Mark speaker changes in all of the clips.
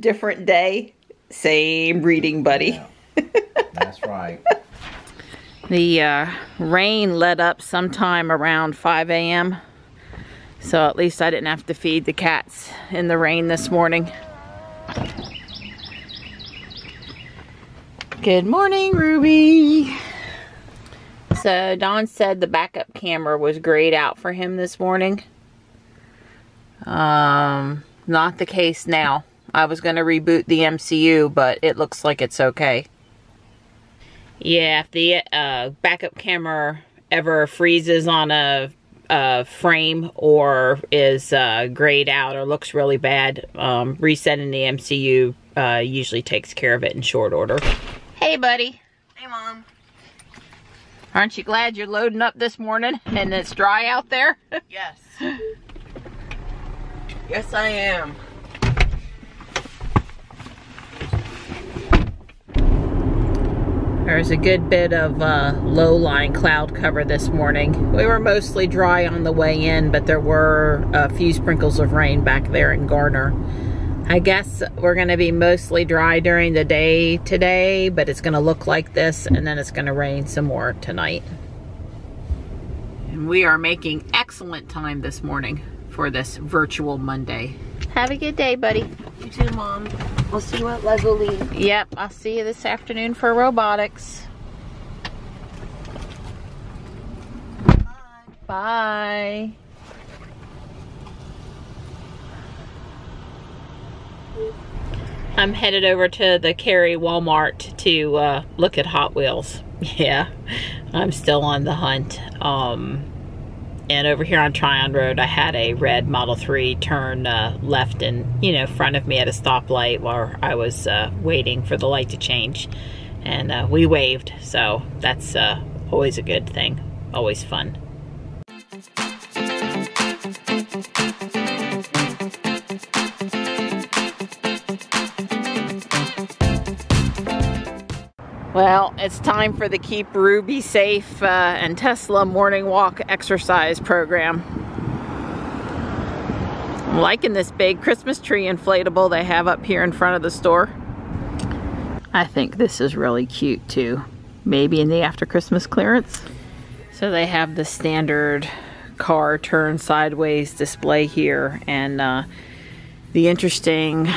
Speaker 1: Different day, same reading buddy.
Speaker 2: Yeah, that's right.
Speaker 1: The rain let up sometime around 5 a.m. So at least I didn't have to feed the cats in the rain this morning. Good morning, Ruby. So Don said the backup camera was grayed out for him this morning. Not the case now. I was going to reboot the MCU, but it looks like it's okay. Yeah, if the backup camera ever freezes on a frame or is grayed out or looks really bad, resetting the MCU usually takes care of it in short order. Hey, buddy.
Speaker 3: Hey, Mom.
Speaker 1: Aren't you glad you're loading up this morning and it's dry out there?
Speaker 3: Yes. Yes, I am.
Speaker 1: There's a good bit of low-lying cloud cover this morning. We were mostly dry on the way in, but there were a few sprinkles of rain back there in Garner. I guess we're going to be mostly dry during the day today, but it's going to look like this, and then it's going to rain some more tonight. And we are making excellent time this morning for this virtual Monday. Have a good day, buddy.
Speaker 3: You too, Mom. We'll see you at Leslie.
Speaker 1: Yep, I'll see you this afternoon for robotics.
Speaker 3: Bye.
Speaker 1: Bye. I'm headed over to the Cary Walmart to look at Hot Wheels. Yeah, I'm still on the hunt. And over here on Tryon Road, I had a red Model 3 turn left in, front of me at a stoplight while I was waiting for the light to change. And we waved, so that's always a good thing. Always fun. Well, it's time for the Keep Ruby Safe and Tesla morning walk exercise program. I'm liking this big Christmas tree inflatable they have up here in front of the store. I think this is really cute too. Maybe in the after Christmas clearance. So they have the standard car turn sideways display here, and the interesting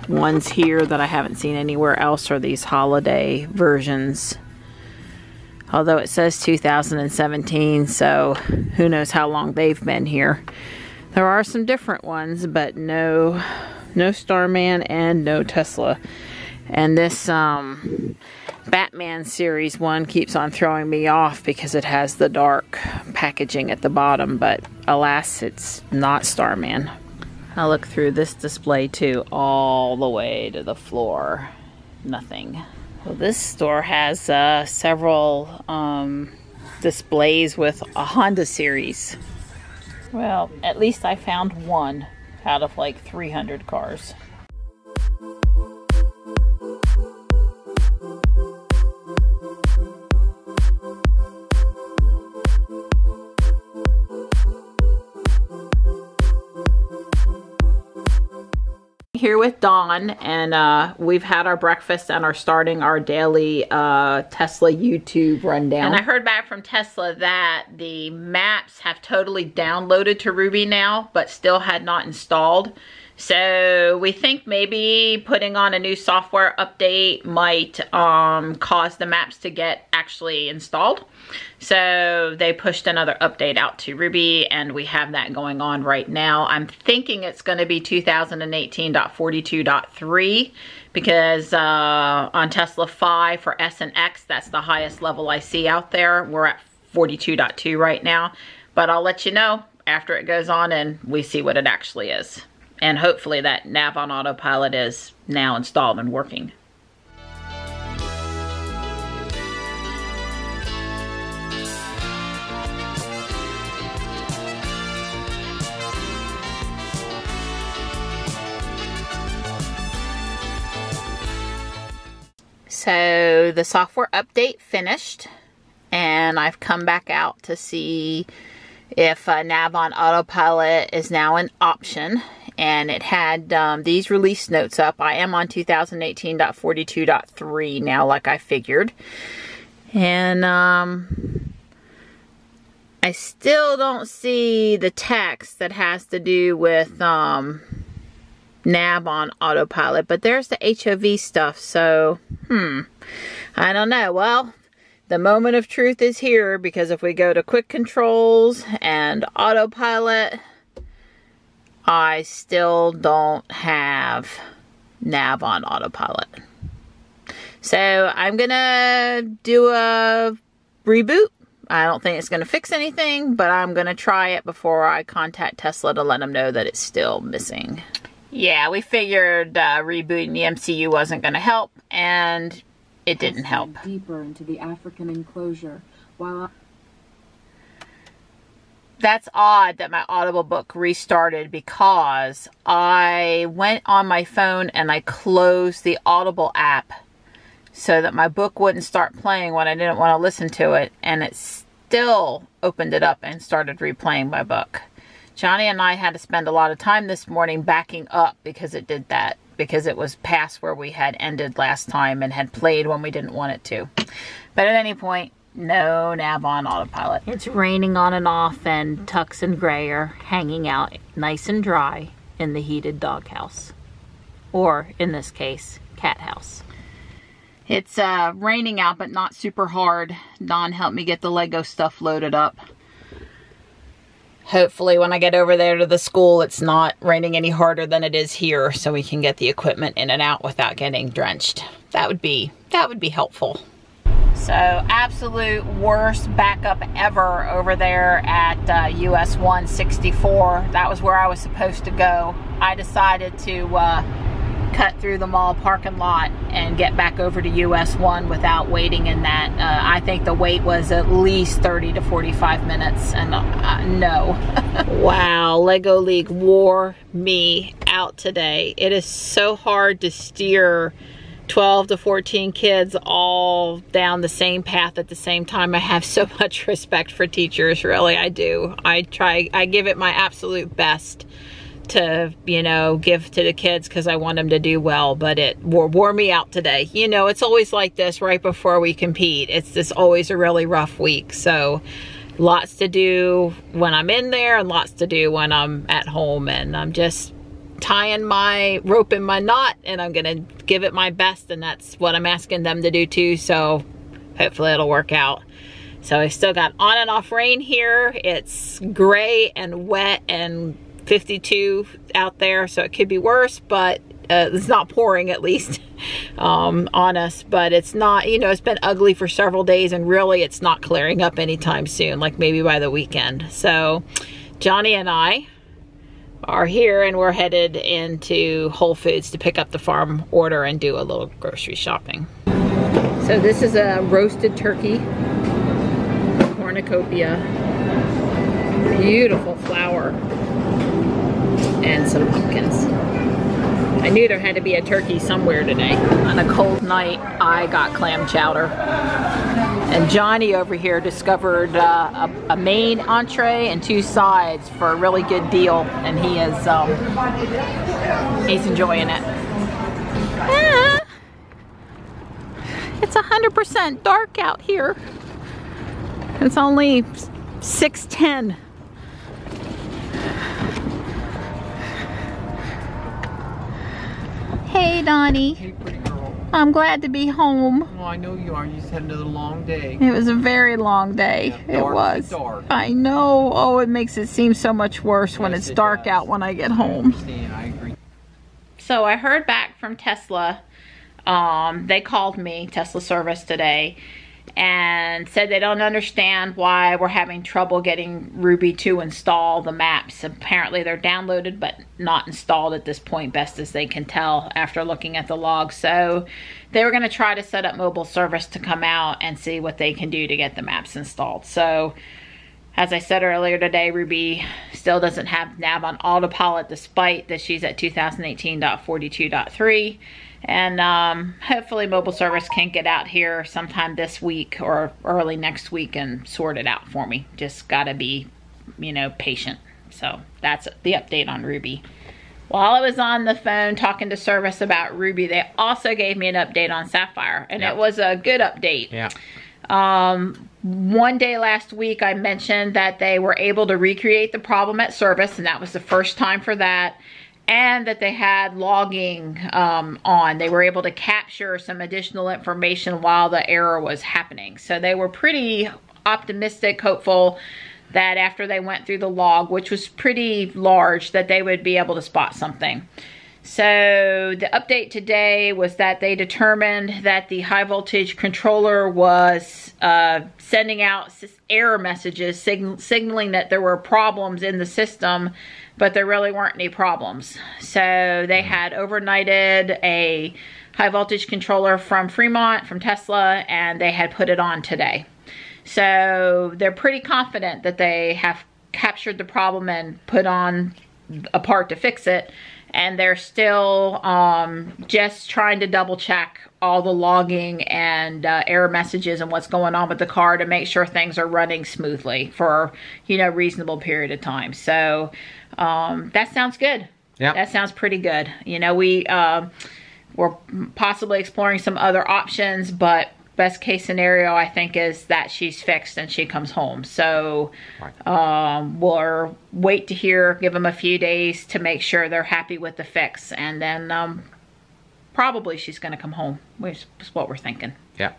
Speaker 1: ones here that I haven't seen anywhere else are these holiday versions. Although it says 2017, so who knows how long they've been here. There are some different ones, but no Starman and no Tesla. And this Batman series one keeps on throwing me off because it has the dark packaging at the bottom, but alas, it's not Starman. I'll look through this display too, all the way to the floor. Nothing. Well, this store has several displays with a Honda series. Well, at least I found one out of like 300 cars. Here with Dawn, and we've had our breakfast and are starting our daily Tesla YouTube rundown. And I heard back from Tesla that the maps have totally downloaded to Ruby now, but still had not installed. So we think maybe putting on a new software update might cause the maps to get actually installed. So they pushed another update out to Ruby, and we have that going on right now. I'm thinking it's going to be 2018.42.3 because on Tesla 5 for S and X, that's the highest level I see out there. We're at 42.2 right now, but I'll let you know after it goes on and we see what it actually is. And hopefully that nav on autopilot is now installed and working. So the software update finished, and I've come back out to see if nav on autopilot is now an option. And it had these release notes up. I am on 2018.42.3 now, like I figured. And I still don't see the text that has to do with nav on autopilot, but there's the HOV stuff, so I don't know. Well, the moment of truth is here, because if we go to quick controls and autopilot, I still don't have nav on autopilot. So I'm gonna do a reboot. I don't think it's gonna fix anything, but I'm gonna try it before I contact Tesla to let them know that it's still missing. Yeah, we figured rebooting the MCU wasn't gonna help, and it didn't help.
Speaker 4: Deeper into the African enclosure, while
Speaker 1: That's odd that my Audible book restarted, because I went on my phone and I closed the Audible app so that my book wouldn't start playing when I didn't want to listen to it, and it still opened it up and started replaying my book. Johnny and I had to spend a lot of time this morning backing up because it did that, because it was past where we had ended last time and had played when we didn't want it to. But at any point, no nav on autopilot. It's raining on and off, and Tux and Gray are hanging out nice and dry in the heated doghouse. Or, in this case, cat house. It's raining out, but not super hard. Don helped me get the Lego stuff loaded up. Hopefully when I get over there to the school, it's not raining any harder than it is here, so we can get the equipment in and out without getting drenched. That would be helpful. So, absolute worst backup ever over there at US 164. That was where I was supposed to go. I decided to cut through the mall parking lot and get back over to US 1 without waiting in that. I think the wait was at least 30 to 45 minutes, and no. Wow, Lego League wore me out today. It is so hard to steer 12 to 14 kids all down the same path at the same time. I have so much respect for teachers, really, I do. I give it my absolute best to, you know, give to the kids because I want them to do well, but it wore me out today. You know, it's always like this right before we compete. It's just always a really rough week, so lots to do when I'm in there and lots to do when I'm at home, and I'm just tying my rope in my knot, and I'm gonna give it my best, and that's what I'm asking them to do too, so hopefully it'll work out. So I still got on and off rain here. It's gray and wet and 52 out there, so it could be worse, but it's not pouring, at least on us. But it's not, you know, it's been ugly for several days, and really it's not clearing up anytime soon, like maybe by the weekend. So Johnny and I are here, and we're headed into Whole Foods to pick up the farm order and do a little grocery shopping. So this is a roasted turkey cornucopia, beautiful flower, and some pumpkins. I knew there had to be a turkey somewhere today. On a cold night, I got clam chowder. And Johnny over here discovered a main entree and 2 sides for a really good deal, and he is he's enjoying it. It's 100% dark out here. It's only 6:10. Hey, Donnie.
Speaker 2: Hey, pretty girl.
Speaker 1: I'm glad to be home.
Speaker 2: Oh, I know you are. You just had another long day.
Speaker 1: It was a very long day.
Speaker 2: Yeah,
Speaker 1: it
Speaker 2: dark
Speaker 1: was.
Speaker 2: to dark.
Speaker 1: I know. Oh, it makes it seem so much worse when it's
Speaker 2: Yes, it
Speaker 1: dark
Speaker 2: does.
Speaker 1: out when I get
Speaker 2: I
Speaker 1: home.
Speaker 2: understand. I agree.
Speaker 1: So I heard back from Tesla. They called me, Tesla service, today, and said they don't understand why we're having trouble getting Ruby to install the maps. Apparently they're downloaded but not installed at this point, best as they can tell after looking at the logs. So they were going to try to set up mobile service to come out and see what they can do to get the maps installed. So As I said earlier today, Ruby still doesn't have nav on autopilot despite that she's at 2018.42.3. And hopefully mobile service can get out here sometime this week or early next week and sort it out for me. Just gotta be, you know, patient. So that's the update on Ruby. While I was on the phone talking to service about Ruby, they also gave me an update on Sapphire, and it was a good update.
Speaker 2: Yeah.
Speaker 1: One day last week I mentioned that they were able to recreate the problem at service, and that was the first time for that, and that they had logging on. They were able to capture some additional information while the error was happening. So they were pretty optimistic, hopeful that after they went through the log, which was pretty large, that they would be able to spot something. So the update today was that they determined that the high voltage controller was sending out error messages signaling that there were problems in the system, but there really weren't any problems. So they had overnighted a high voltage controller from Fremont, from Tesla, and they had put it on today. So they're pretty confident that they have captured the problem and put on a part to fix it. And they're still just trying to double check all the logging and error messages and what's going on with the car to make sure things are running smoothly for, you know, reasonable period of time. So that sounds good. Yeah, that sounds pretty good. You know, we're possibly exploring some other options, but best case scenario, I think, is that she's fixed and she comes home. So we'll wait to hear, give them a few days to make sure they're happy with the fix. And then probably she's going to come home, which is what we're thinking.
Speaker 2: Yeah.